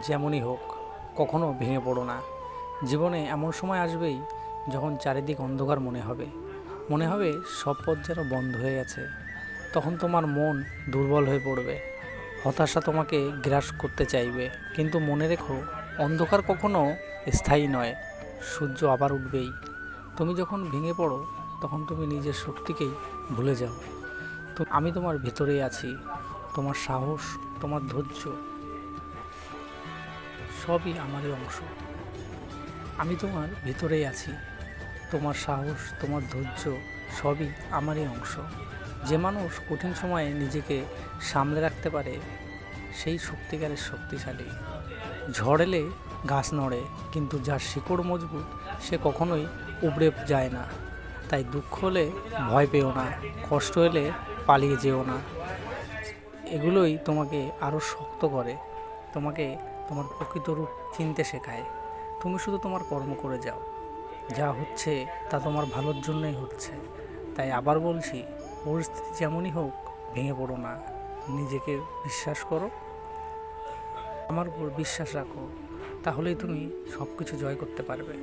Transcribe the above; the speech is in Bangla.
যেমনই হোক, কখনো ভেঙে পড়ো না। জীবনে এমন সময় আসবেই যখন চারিদিক অন্ধকার মনে হবে সব পথ যেন বন্ধ হয়ে গেছে। তখন তোমার মন দুর্বল হয়ে পড়বে, হতাশা তোমাকে গ্রাস করতে চাইবে। কিন্তু মনে রেখো, অন্ধকার কখনো স্থায়ী নয়, সূর্য আবার উঠবেই। তুমি যখন ভেঙে পড়ো তখন তুমি নিজের শক্তিকেই ভুলে যাও। তো আমি তোমার ভেতরেই আছি, তোমার সাহস, তোমার ধৈর্য সবই আমারই অংশ। আমি তোমার ভিতরেই আছি, তোমার সাহস, তোমার ধৈর্য সবই আমারই অংশ। যে মানুষ কঠিন সময়ে নিজেকে সামলে রাখতে পারে সেই সত্যিকারের শক্তিশালী। ঝড় এলে গাছ নড়ে, কিন্তু যার শিকড় মজবুত সে কখনোই উপড়ে যায় না। তাই দুঃখ হলে ভয় পেও না, কষ্ট এলে পালিয়ে যেও না। এগুলোই তোমাকে আরও শক্ত করে, তোমাকে তোমার প্রকৃত রূপ চিনতে শেখায়। তুমি শুধু তোমার কর্ম করে যাও, যা হচ্ছে তা তোমার ভালোর জন্যই হচ্ছে। তাই আবার বলছি, পরিস্থিতি যেমনই হোক ভেঙে পড়ো না, নিজেকে বিশ্বাস করো, আমার উপর বিশ্বাস রাখো, তাহলেই তুমি সব কিছু জয় করতে পারবে।